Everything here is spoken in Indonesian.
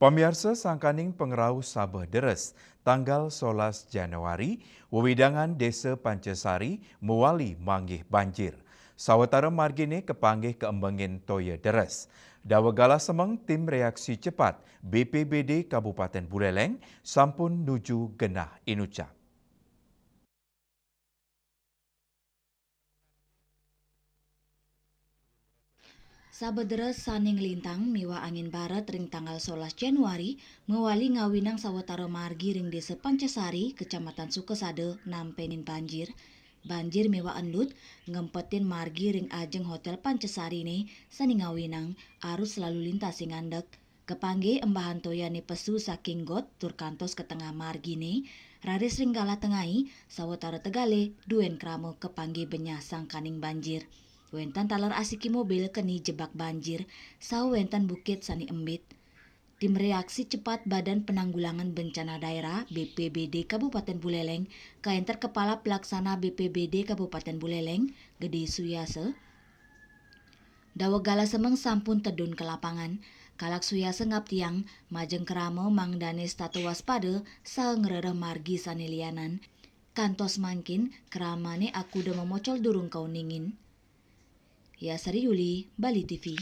Pamirsa sangkaning pengerau Sabah Deres, tanggal 11 Januari, wewidangan Desa Pancasari mewali manggih banjir. Sawatara margine kepanggih keembangin Toya Deres. Dawagala semeng tim reaksi cepat BPBD Kabupaten Buleleng sampun nuju genah inucap. Sabederes saning lintang miwa angin barat ring tanggal 11 Januari mewali ngawinang sawetara margi ring desa Pancasari, Kecamatan Sukesade, nampenin banjir. Banjir miwa endut ngempetin margi ring ajeng Hotel Pancasari ne sani ngawinang arus lalu lintas sing ngandek. Kepangge embahan toyane pesu saking got tur kantos ke tengah margi ne raris ring kalah tengahi sawetara tegale duen kramo kepangge benyah sangkaning banjir. Wentan talar asiki mobil keni jebak banjir, wentan bukit sani embit. Tim reaksi cepat Badan Penanggulangan Bencana Daerah BPBD Kabupaten Buleleng, kaenter Kepala Pelaksana BPBD Kabupaten Buleleng, Gede Suyase, Dawagala semeng sampun tedun ke lapangan. Kalak Suyase ngap tiang, majeng keramo mangdane statu waspada saengrereh margi sanilianan. Kantos mangkin keramane aku udah memocol durung kau ningin. Ya Sari Yuli, Bali TV.